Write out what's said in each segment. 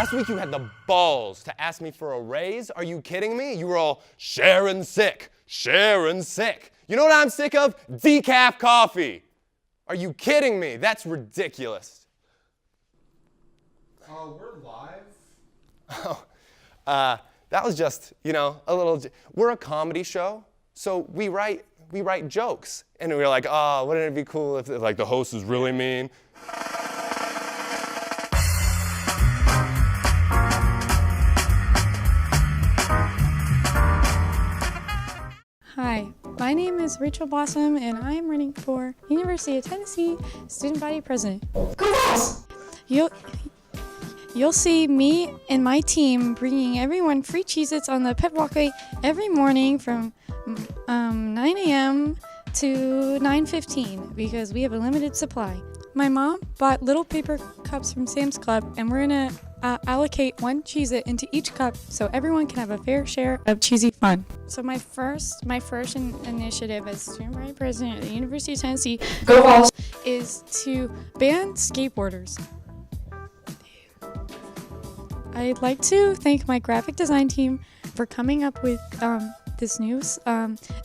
Last week you had the balls to ask me for a raise. Are you kidding me? You were all Sharon sick. You know what I'm sick of? Decaf coffee. Are you kidding me? That's ridiculous. We're live. That was just, a little. We're a comedy show, so we write jokes, and we're like, oh, wouldn't it be cool if like the host is really mean? Hi, my name is Rachel Blossom, and I am running for University of Tennessee Student Body President. You'll see me and my team bringing everyone free Cheez-Its on the pep walkway every morning from 9 a.m. to 9:15 because we have a limited supply. My mom bought little paper cups from Sam's Club, and we're gonna allocate one Cheez-It into each cup so everyone can have a fair share of cheesy fun. So my first initiative as student body president at the University of Tennessee is to ban skateboarders. I'd like to thank my graphic design team for coming up with this new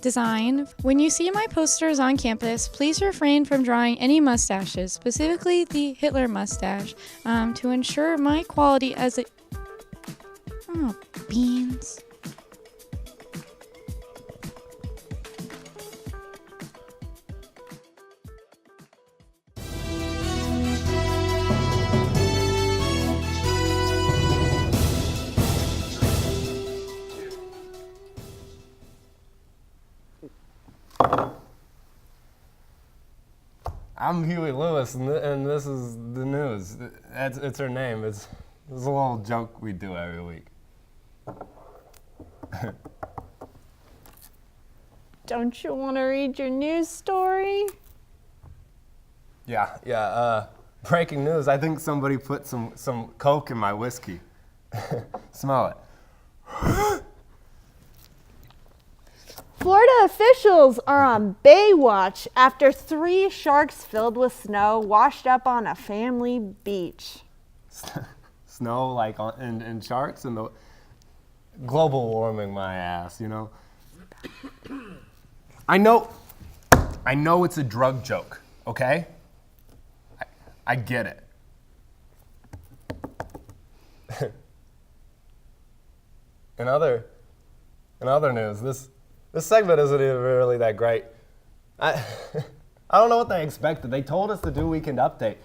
design. When you see my posters on campus, please refrain from drawing any mustaches, specifically the Hitler mustache, to ensure my quality as a... Oh, beans. I'm Huey Lewis, and this is the news. It's her name. It's a little joke we do every week. Don't you want to read your news story? Yeah. Breaking news. I think somebody put some Coke in my whiskey. Smell it. Florida officials are on Baywatch after 3 sharks filled with snow washed up on a family beach. Snow like and sharks and the global warming my ass, I know it's a drug joke, okay? I get it. In other news, this segment isn't even really that great. I don't know what they expected. They told us to do Weekend Update,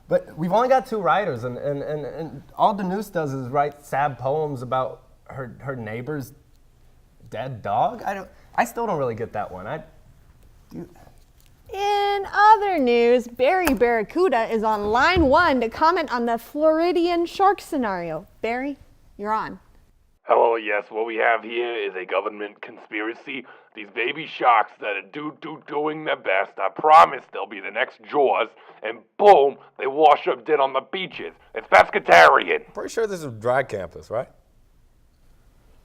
but we've only got 2 writers, and all Denise does is write sad poems about her neighbor's dead dog. I still don't really get that one. In other news, Barry Barracuda is on line 1 to comment on the Floridian shark scenario. Barry, you're on. Hello, yes, what we have here is a government conspiracy. These baby sharks that are doing their best, I promise they'll be the next Jaws, and boom, they wash up dead on the beaches. It's pescatarian. Pretty sure this is dry campus, right?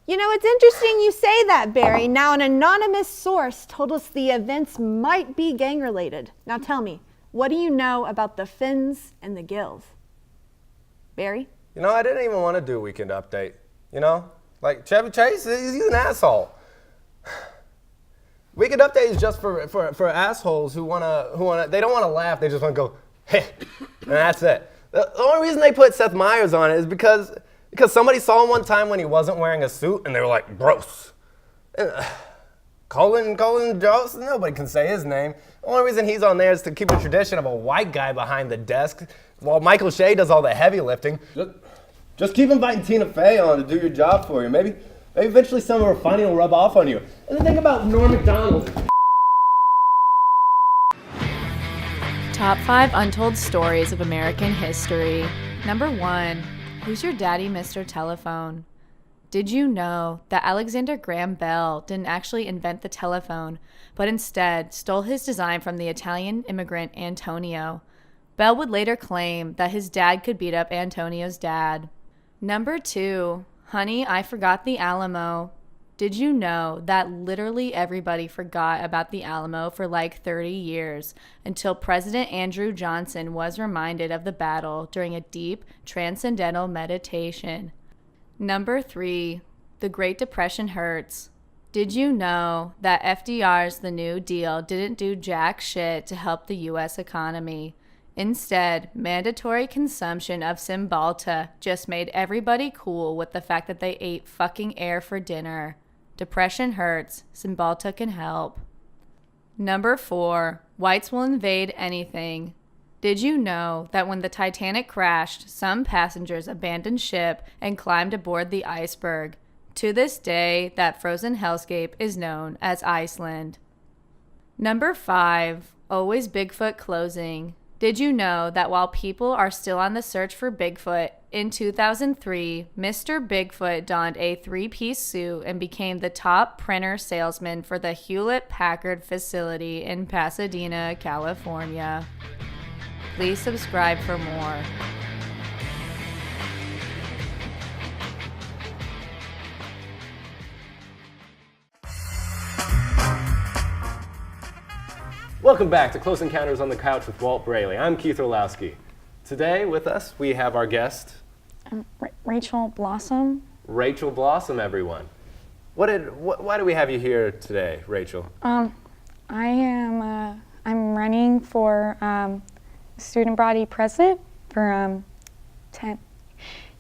It's interesting you say that, Barry. Now, an anonymous source told us the events might be gang-related. Now tell me, what do you know about the fins and the gills? Barry? I didn't even want to do Weekend Update. Like Chevy Chase, he's an asshole. Weekend Update is just for assholes who they don't wanna laugh, they just wanna go, hey, and that's it. The only reason they put Seth Meyers on it is because somebody saw him one time when he wasn't wearing a suit, and they were like, gross. Colin Jost, nobody can say his name. The only reason he's on there is to keep a tradition of a white guy behind the desk while Michael Shea does all the heavy lifting. Just keep inviting Tina Fey on to do your job for you. Maybe eventually some of her funny will rub off on you. And the thing about Norm Macdonald. Top 5 Untold Stories of American History. Number 1. Who's your daddy, Mr. Telephone? Did you know that Alexander Graham Bell didn't actually invent the telephone, but instead stole his design from the Italian immigrant Antonio? Bell would later claim that his dad could beat up Antonio's dad. Number 2. Honey, I Forgot the Alamo. Did you know that literally everybody forgot about the Alamo for like 30 years until President Andrew Johnson was reminded of the battle during a deep, transcendental meditation? Number 3, the Great Depression hurts. Did you know that FDR's The New Deal didn't do jack shit to help the U.S. economy? Instead, mandatory consumption of Cymbalta just made everybody cool with the fact that they ate fucking air for dinner. Depression hurts. Cymbalta can help. Number 4, whites will invade anything. Did you know that when the Titanic crashed, some passengers abandoned ship and climbed aboard the iceberg? To this day, that frozen hellscape is known as Iceland. Number 5, always Bigfoot closing. Did you know that while people are still on the search for Bigfoot, in 2003, Mr. Bigfoot donned a 3-piece suit and became the top printer salesman for the Hewlett-Packard facility in Pasadena, California? Please subscribe for more. Welcome back to Close Encounters on the Couch with Walt Braley. I'm Keith Orlowski. Today with us, we have our guest, Rachel Blossom. Rachel Blossom, everyone. Why do we have you here today, Rachel? I'm running for student body president for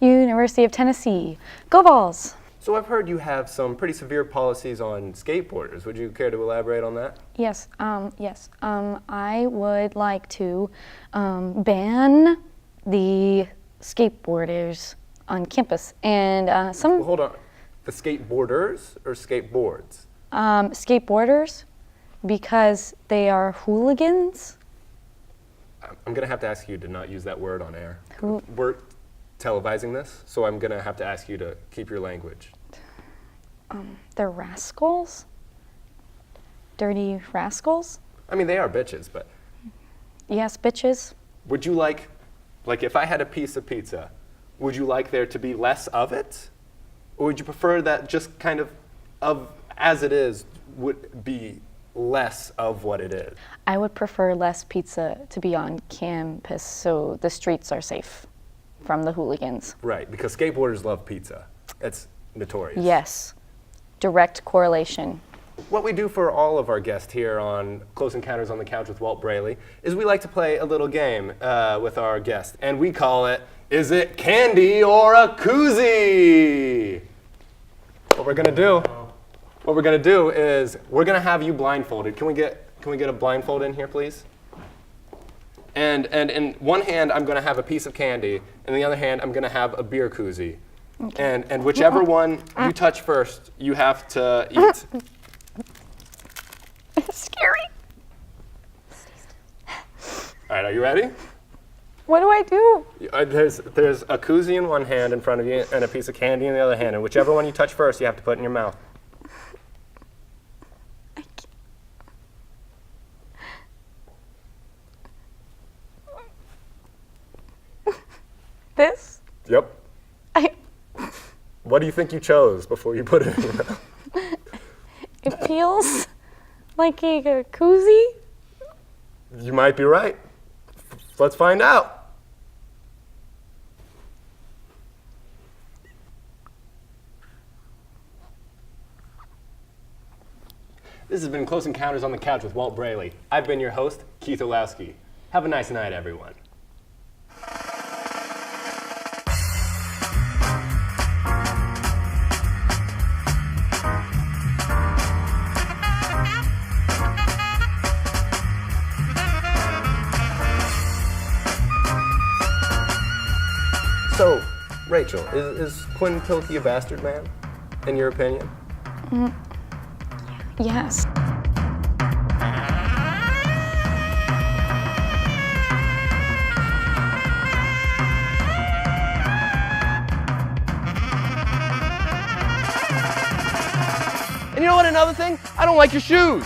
University of Tennessee. Go Vols! So I've heard you have some pretty severe policies on skateboarders. Would you care to elaborate on that? Yes. I would like to ban the skateboarders on campus and Well, hold on. The skateboarders or skateboards? skateboarders because they are hooligans. I'm going to have to ask you to not use that word on air. Who- We're televising this, so I'm going to have to ask you to keep your language. They're rascals. Dirty rascals. I mean, they are bitches, but Yes, bitches. would you like if I had a piece of pizza, would you like there to be less of it? Or would you prefer that just kind of as it is would be less of what it is? I would prefer less pizza to be on campus so the streets are safe from the hooligans. Right, because skateboarders love pizza. It's notorious. Yes. Direct correlation. What we do for all of our guests here on Close Encounters on the Couch with Walt Braley is we like to play a little game with our guests, and we call it, Is It Candy or a Koozie? What we're gonna do is we're gonna have you blindfolded. Can we get a blindfold in here, please? And in one hand, I'm gonna have a piece of candy, and in the other hand, I'm gonna have a beer koozie. Okay. And whichever one you touch first, you have to eat. Scary. All right, are you ready? What do I do? There's a koozie in one hand in front of you and a piece of candy in the other hand, and whichever one you touch first, you have to put in your mouth. This? Yep. What do you think you chose before you put it in your mouth? It feels like a koozie. You might be right. Let's find out. This has been Close Encounters on the Couch with Walt Braley. I've been your host, Keith Orlowski. Have a nice night, everyone. So, Rachel, is Quentin Pilkey a bastard man, in your opinion? Yes. And you know what, another thing? I don't like your shoes.